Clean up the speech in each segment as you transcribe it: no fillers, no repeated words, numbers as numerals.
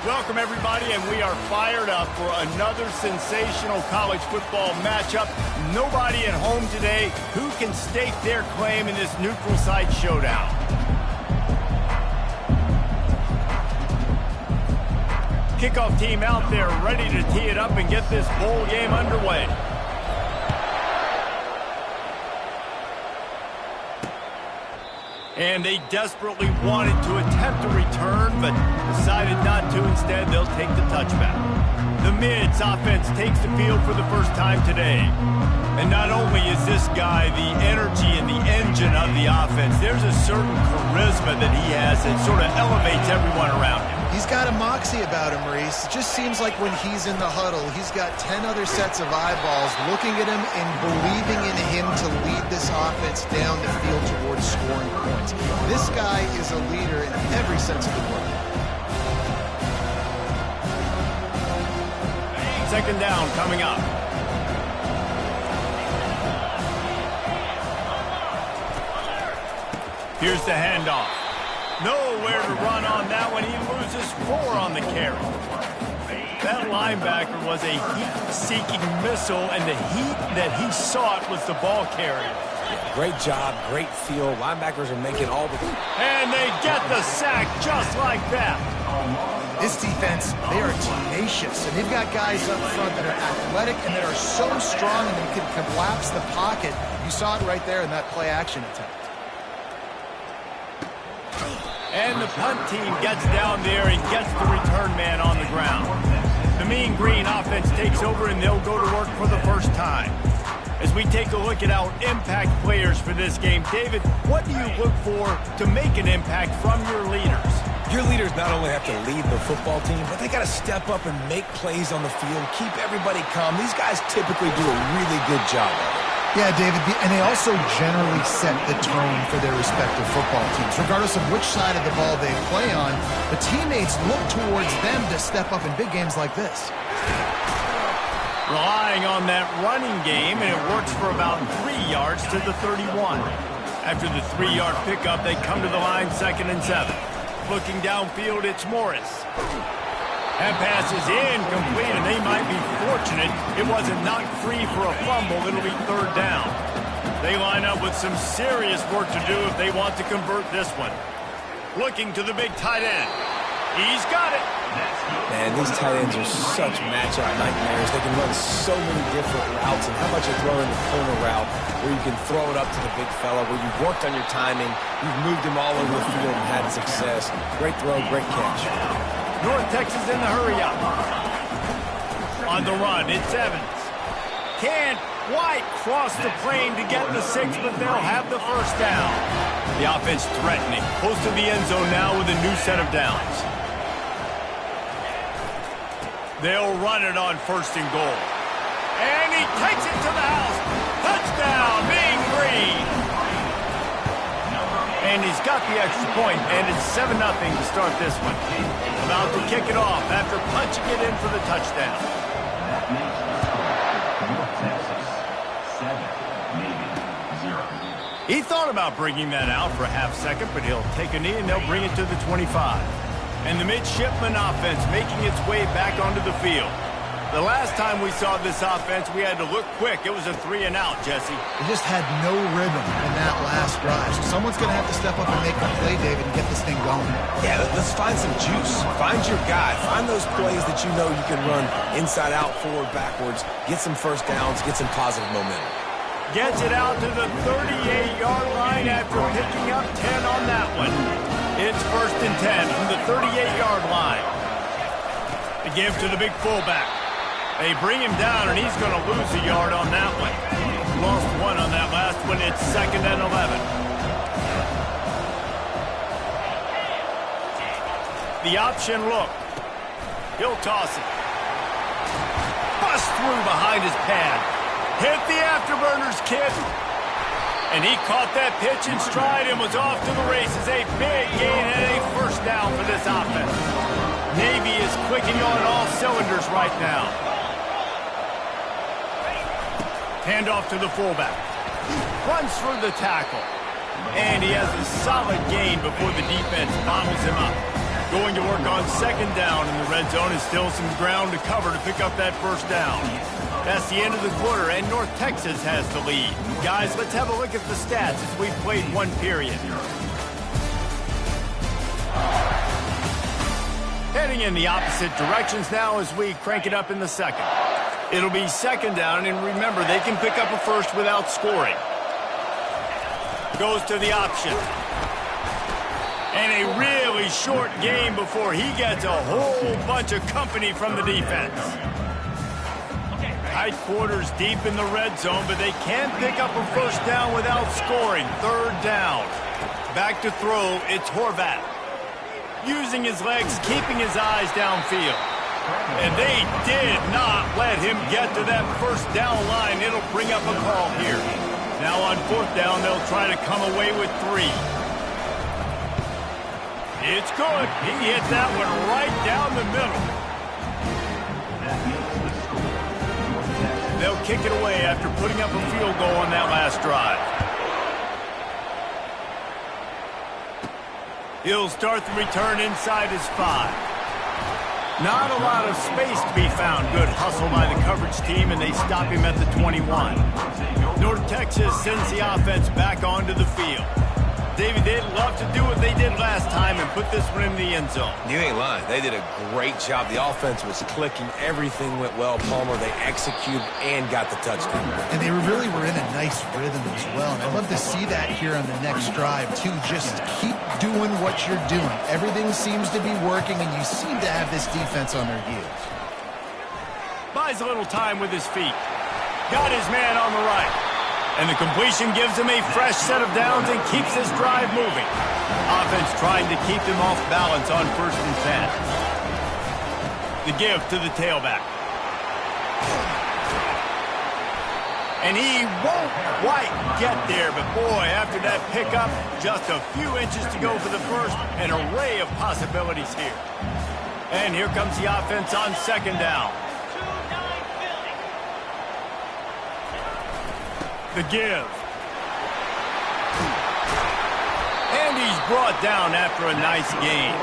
Welcome, everybody, and we are fired up for another sensational college football matchup. Nobody at home today who can stake their claim in this neutral site showdown. Kickoff team out there ready to tee it up and get this bowl game underway. And they desperately wanted to attempt a return, but decided not to. Instead, they'll take the touchback. The Mids offense takes the field for the first time today. And not only is this guy the energy and the engine of the offense, there's a certain charisma that he has that sort of elevates everyone around him. He's got a moxie about him, Reese. It just seems like when he's in the huddle, he's got 10 other sets of eyeballs looking at him and believing in him to lead this offense down the field towards scoring points. This guy is a leader in every sense of the word. Second down coming up. Here's the handoff. Nowhere to run on that one. He loses 4 on the carry. That linebacker was a heat-seeking missile, and the heat that he sought was the ball carrier. Great job, great feel. Linebackers are making all the... And they get the sack just like that. This defense, they are tenacious, and they've got guys up front that are athletic and that are so strong and they can collapse the pocket. You saw it right there in that play-action attempt. And the punt team gets down there and gets the return man on the ground. The Mean Green offense takes over, and they'll go to work for the first time. As we take a look at our impact players for this game, David, what do you look for to make an impact from your leaders? Your leaders not only have to lead the football team, but they got to step up and make plays on the field, keep everybody calm. These guys typically do a really good job of it. Yeah, David, and they also generally set the tone for their respective football teams. Regardless of which side of the ball they play on, the teammates look towards them to step up in big games like this. Relying on that running game, and it works for about 3 yards to the 31. After the 3-yard pickup, they come to the line 2nd and 7. Looking downfield, it's Morris. That pass is incomplete, and they might be fortunate it wasn't knocked free for a fumble. It'll be 3rd down. They line up with some serious work to do if they want to convert this one. Looking to the big tight end. He's got it. Man, these tight ends are such matchup nightmares. They can run so many different routes, and how about you throw in the corner route where you can throw it up to the big fella, where you've worked on your timing, you've moved him all over the field and had success. Great throw, great catch. North Texas in the hurry-up. On the run, it's Evans. Can't quite cross the plane to get the 6, but they'll have the first down. The offense threatening. Close to the end zone now with a new set of downs. They'll run it on 1st and goal. And he takes it to the house. Touchdown, Mean Green. And he's got the extra point, and it's 7-0 to start this one. About to kick it off after punching it in for the touchdown. He thought about bringing that out for a half second, but he'll take a knee, and they'll bring it to the 25. And the midshipman offense making its way back onto the field. The last time we saw this offense, we had to look quick. It was a 3-and-out, Jesse. They just had no rhythm in that last drive. So someone's going to have to step up and make the play, David, and get this thing going. Yeah, let's find some juice. Find your guy. Find those plays that you know you can run inside out, forward, backwards. Get some first downs. Get some positive momentum. Gets it out to the 38-yard line after picking up 10 on that one. It's 1st and 10 from the 38-yard line. They give to the big fullback. They bring him down, and he's going to lose a yard on that one. Lost 1 on that last one. It's 2nd and 11. The option look. He'll toss it. Bust through behind his pad. Hit the afterburners, kid. And he caught that pitch in stride and was off to the races. A big gain and a first down for this offense. Navy is clicking on all cylinders right now. Handoff to the fullback. Runs through the tackle. And he has a solid gain before the defense bobbles him up. Going to work on second down in the red zone is still some ground to cover to pick up that first down. That's the end of the quarter, and North Texas has the lead. Guys, let's have a look at the stats as we've played one period. Heading in the opposite directions now as we crank it up in the second. It'll be second down, and remember, they can pick up a first without scoring. Goes to the option. And a really short game before he gets a whole bunch of company from the defense. Tight quarters deep in the red zone, but they can't pick up a first down without scoring. Third down. Back to throw, it's Horvat. Using his legs, keeping his eyes downfield. And they did not let him get to that first down line. It'll bring up a call here. Now on fourth down, they'll try to come away with 3. It's good. He hit that one right down the middle. They'll kick it away after putting up a field goal on that last drive. He'll start the return inside his 5. Not a lot of space to be found. Good hustle by the coverage team, and they stop him at the 21. North Texas sends the offense back onto the field. David, they'd love to do what they did last time and put this one in the end zone. You ain't lying. They did a great job. The offense was clicking. Everything went well. Palmer, they executed and got the touchdown. And they really were in a nice rhythm as well. And I'd love to see that here on the next drive, too. Just keep doing what you're doing. Everything seems to be working, and you seem to have this defense on their heels. Buys a little time with his feet. Got his man on the right. And the completion gives him a fresh set of downs and keeps his drive moving. Offense trying to keep him off balance on 1st and 10. The give to the tailback. And he won't quite get there, but boy, after that pickup, just a few inches to go for the first. An array of possibilities here. And here comes the offense on second down. The give. And he's brought down after a nice gain.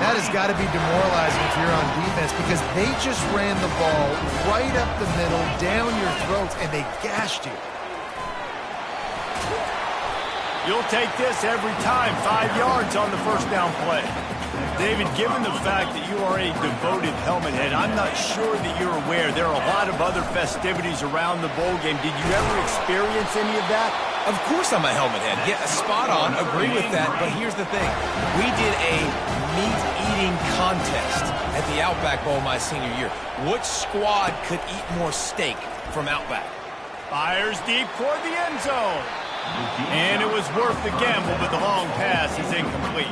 That has got to be demoralizing if you're on defense, because they just ran the ball right up the middle, down your throats, and they gashed you. You'll take this every time. 5 yards on the first down play. David, given the fact that you are a devoted helmet head, I'm not sure that you're aware there are a lot of other festivities around the bowl game. Did you ever experience any of that? Of course I'm a helmet head. Yeah, spot on. Agree with that. But here's the thing. We did a meat-eating contest at the Outback Bowl my senior year. Which squad could eat more steak from Outback? Fires deep toward the end zone. And it was worth the gamble, but the long pass is incomplete.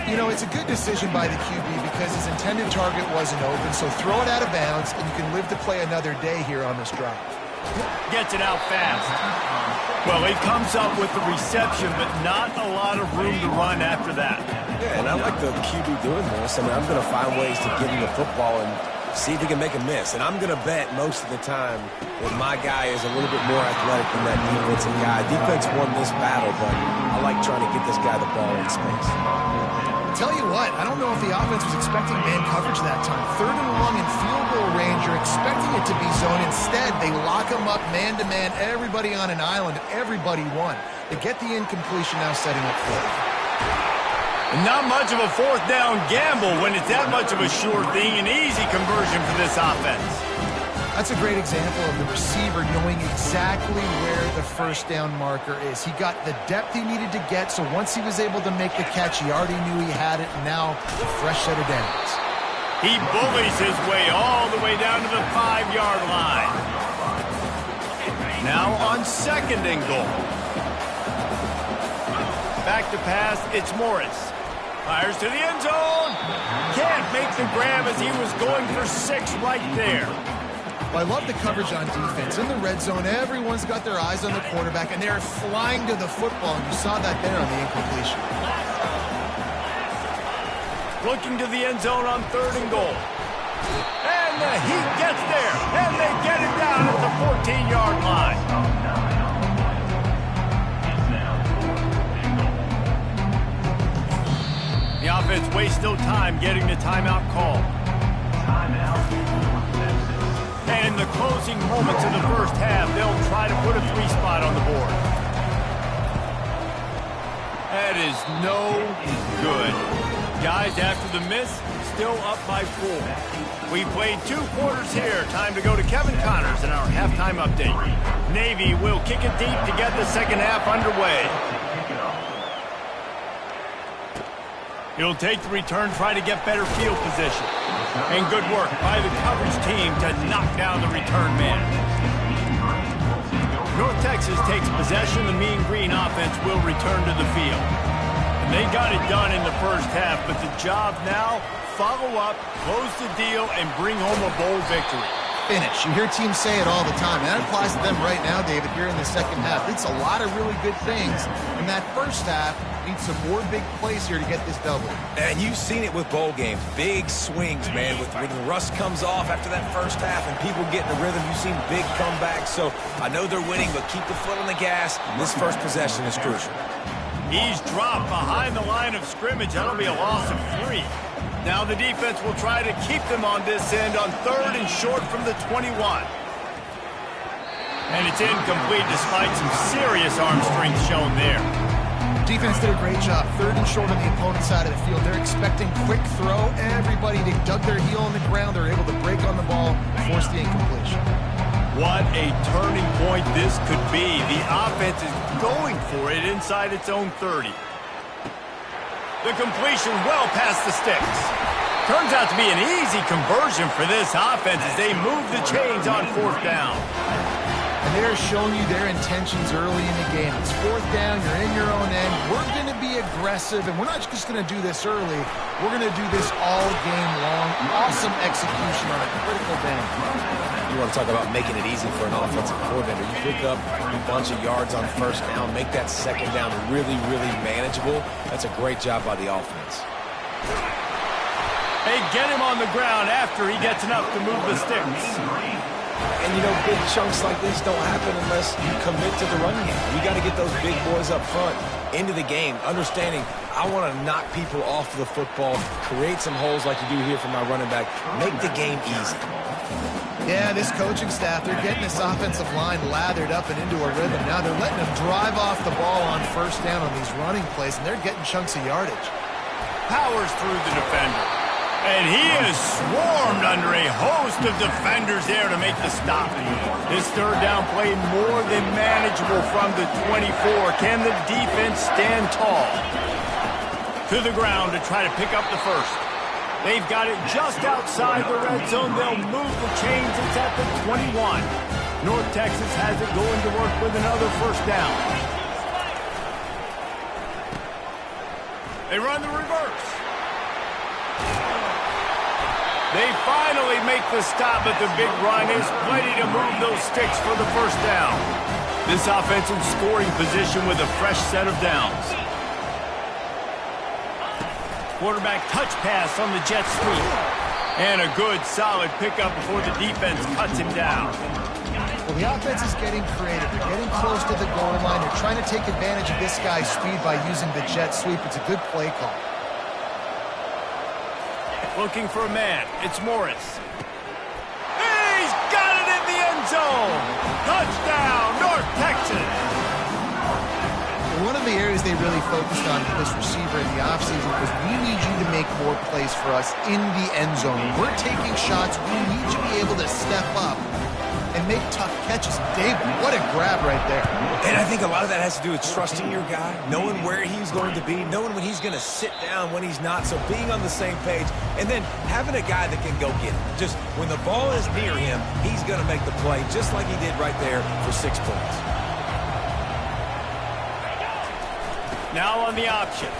You know, it's a good decision by the QB because his intended target wasn't open, so throw it out of bounds, and you can live to play another day here on this drive. Gets it out fast. Well, he comes up with the reception, but not a lot of room to run after that. Yeah, and I like the QB doing this. I mean, I'm going to find ways to get him the football and see if he can make a miss. And I'm going to bet most of the time that my guy is a little bit more athletic than that defensive guy. Defense won this battle, but I like trying to get this guy the ball in space. Tell you what, I don't know if the offense was expecting man coverage that time. 3rd and long in field goal range, you're expecting it to be zone. Instead, they lock him up man-to-man, everybody on an island, everybody won. They get the incompletion now, setting up 4th. Not much of a 4th down gamble when it's that much of a sure thing. An easy conversion for this offense. That's a great example of the receiver knowing exactly where the first down marker is. He got the depth he needed to get, so once he was able to make the catch, he already knew he had it, and now a fresh set of downs. He bullies his way all the way down to the 5-yard line. Now on 2nd and goal. Back to pass, it's Morris. Fires to the end zone. Can't make the grab as he was going for 6 right there. Well, I love the coverage on defense. In the red zone, everyone's got their eyes on the quarterback, and they're flying to the football, and you saw that there on the incompletion. Looking to the end zone on 3rd and goal. And the Heat gets there, and they get it down at the 14-yard line. The offense still time getting the timeout call. And in the closing moments of the first half, they'll try to put a 3-spot on the board. That is no good. Guys, after the miss, still up by 4. We played 2 quarters here. Time to go to Kevin Connors in our halftime update. Navy will kick it deep to get the second half underway. He'll take the return, try to get better field position. And good work by the coverage team to knock down the return man. North Texas takes possession. The Mean Green offense will return to the field. And they got it done in the first half, but the job now, follow up, close the deal, and bring home a bowl victory. Finish. You hear teams say it all the time, and that applies to them right now, David, here in the second half. It's a lot of really good things, and that first half needs some more big plays here to get this double. And you've seen it with bowl games. Big swings, man. When the rust comes off after that first half and people get in the rhythm, you've seen big comebacks. So I know they're winning, but keep the foot on the gas. This first possession is crucial. He's dropped behind the line of scrimmage. That'll be a loss of 3. Now the defense will try to keep them on this end on 3rd and short from the 21. And it's incomplete despite some serious arm strength shown there. Defense did a great job. 3rd and short on the opponent's side of the field. They're expecting quick throw. Everybody, they dug their heel on the ground. They're able to break on the ball, force the incompletion. What a turning point this could be. The offense is going for it inside its own 30. The completion well past the sticks. Turns out to be an easy conversion for this offense as they move the chains on 4th down. And they're showing you their intentions early in the game. It's 4th down, you're in your own end. We're going to be aggressive, and we're not just going to do this early. We're going to do this all game long. Awesome execution on a critical down. You want to talk about making it easy for an offensive coordinator. You pick up a bunch of yards on 1st down, make that 2nd down really, really manageable. That's a great job by the offense. They get him on the ground after he gets enough to move the sticks. And, you know, big chunks like this don't happen unless you commit to the running game. You got to get those big boys up front into the game, understanding I want to knock people off of the football, create some holes like you do here for my running back, make the game easy. Yeah, this coaching staff, they're getting this offensive line lathered up and into a rhythm. Now they're letting them drive off the ball on 1st down on these running plays, and they're getting chunks of yardage. Powers through the defender. And he is swarmed under a host of defenders there to make the stop. This 3rd down play more than manageable from the 24. Can the defense stand tall? To the ground to try to pick up the first. They've got it just outside the red zone. They'll move the chains. It's at the 21. North Texas has it going to work with another 1st down. They run the reverse. They finally make the stop, but the big run is plenty to move those sticks for the 1st down. This offense in scoring position with a fresh set of downs. Quarterback touch pass on the jet sweep. And a good, solid pickup before the defense cuts him down. Well, the offense is getting creative. They're getting close to the goal line. They're trying to take advantage of this guy's speed by using the jet sweep. It's a good play call. Looking for a man. It's Morris. He's got it in the end zone. Touchdown, North Texas. One of the areas they really focused on with this receiver in the offseason was we need you to make more plays for us in the end zone. We're taking shots. We need you to be able to step up and make tough catches. David, what a grab right there. And I think a lot of that has to do with trusting your guy, knowing where he's going to be, knowing when he's going to sit down, when he's not, so being on the same page, and then having a guy that can go get it. Just when the ball is near him, he's going to make the play, just like he did right there for 6 points. Now on the option.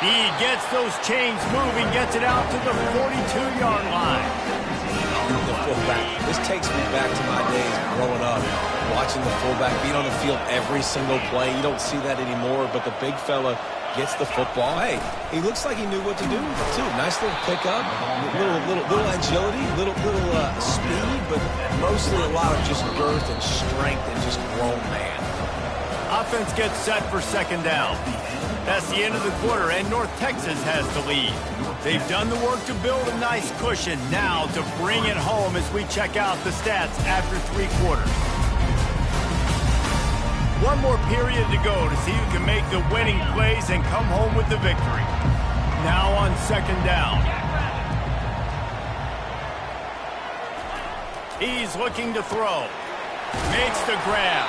He gets those chains moving, gets it out to the 42-yard line. The fullback. This takes me back to my days growing up, watching the fullback being on the field every single play. You don't see that anymore, but the big fella gets the football. Hey, he looks like he knew what to do, too. Nice little pickup, little agility, little speed, but mostly a lot of just girth and strength and just grown man. Offense gets set for 2nd down. That's the end of the quarter, and North Texas has the lead. They've done the work to build a nice cushion. Now to bring it home as we check out the stats after 3 quarters. One more period to go to see who can make the winning plays and come home with the victory. Now on 2nd down. He's looking to throw. Makes the grab.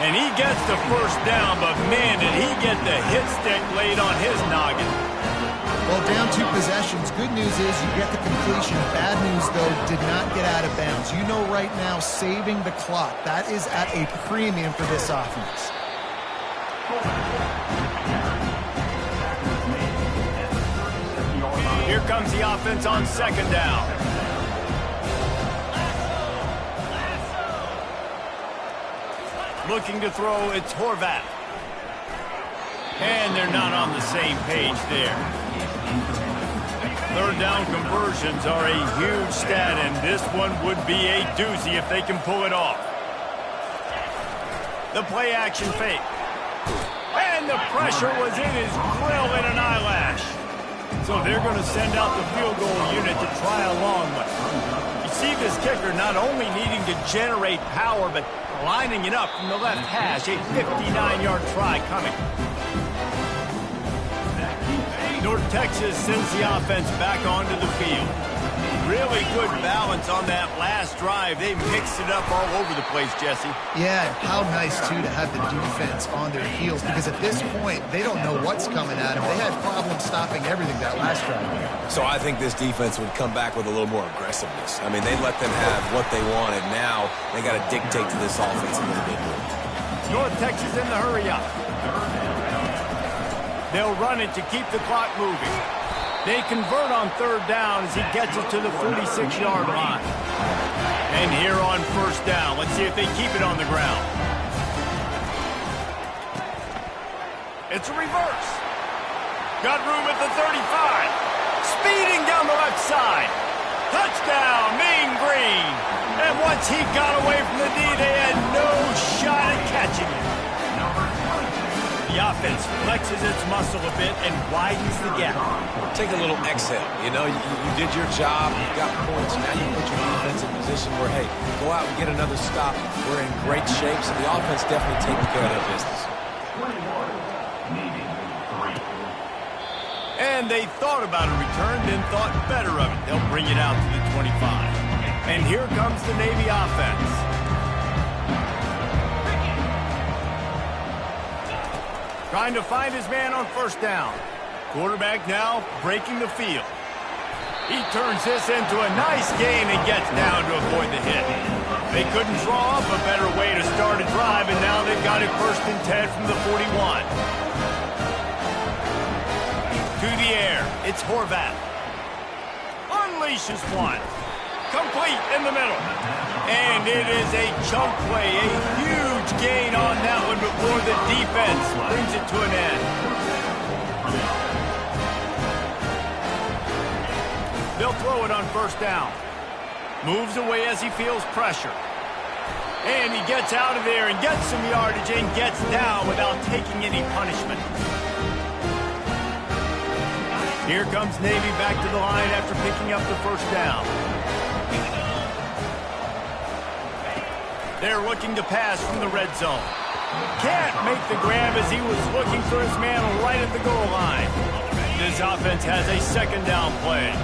And he gets the 1st down, but man, did he get the hit stick laid on his noggin. Well, down 2 possessions. Good news is you get the completion. Bad news, though, did not get out of bounds. You know right now, saving the clock. That is at a premium for this offense. Here comes the offense on 2nd down. Looking to throw, it's Horvath. And they're not on the same page there. 3rd down conversions are a huge stat, and this one would be a doozy if they can pull it off. The play action fake. And the pressure was in his grill in an eyelash. So they're going to send out the field goal unit to try a long one. You see this kicker not only needing to generate power, but lining it up from the left hash. A 59-yard try coming. North Texas sends the offense back onto the field. Really good balance on that last drive. They mixed it up all over the place, Jesse. Yeah, and how nice, too, to have the defense on their heels, because at this point, they don't know what's coming at them. They had problems stopping everything that last drive. So I think this defense would come back with a little more aggressiveness. I mean, they let them have what they wanted. Now they got to dictate to this offense a little bit more. North Texas in the hurry up. They'll run it to keep the clock moving. They convert on 3rd down as he gets it to the 46-yard line. And here on 1st down, let's see if they keep it on the ground. It's a reverse. Got room at the 35. Speeding down the left side. Touchdown, Mean Green. And once he got away from the D, they had no shot at catching him. The offense flexes its muscle a bit and widens the gap. Take a little exhale. You know, you did your job. You got points. Now you put your defense in position where, hey, go out and get another stop. We're in great shape, so the offense definitely taking care of their business. And they thought about a return, then thought better of it. They'll bring it out to the 25. And here comes the Navy offense. Trying to find his man on 1st down. Quarterback now breaking the field. He turns this into a nice gain and gets down to avoid the hit. They couldn't draw up a better way to start a drive, and now they've got it 1st and 10 from the 41. To the air, it's Horvath. Unleashes one. Complete in the middle. And it is a chunk play, a huge gain on that one before the defense brings it to an end. They'll throw it on 1st down. Moves away as he feels pressure. And he gets out of there and gets some yardage and gets down without taking any punishment. Here comes Navy back to the line after picking up the 1st down. They're looking to pass from the red zone. Can't make the grab as he was looking for his man right at the goal line. This offense has a 2nd down play.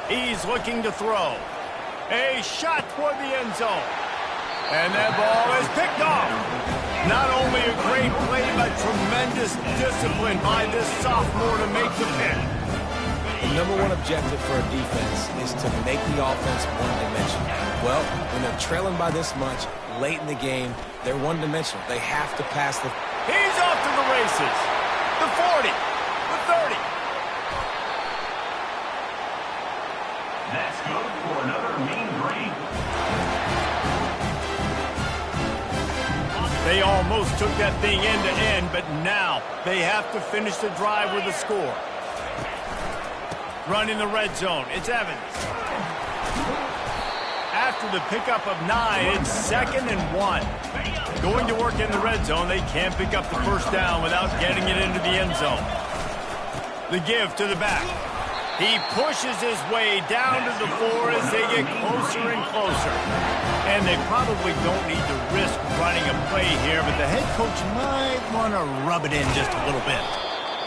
He's looking to throw. A shot toward the end zone. And that ball is picked off. Not only a great play, but tremendous discipline by this sophomore to make the pick. The number one objective for a defense is to make the offense one-dimensional. Well, when they're trailing by this much, late in the game, they're one-dimensional. They have to pass the... He's off to the races. The 40, the 30. That's good for another Mean Green. They almost took that thing end to end, but now they have to finish the drive with a score. Running the red zone, it's Evans. After the pickup of 9, it's 2nd and 1. Going to work in the red zone, they can't pick up the first down without getting it into the end zone. The give to the back. He pushes his way down to the floor as they get closer and closer. And they probably don't need to risk running a play here, but the head coach might want to rub it in just a little bit.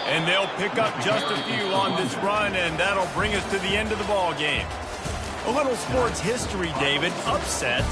And they'll pick up just a few on this run, and that'll bring us to the end of the ball game. A little sports history, David. Upset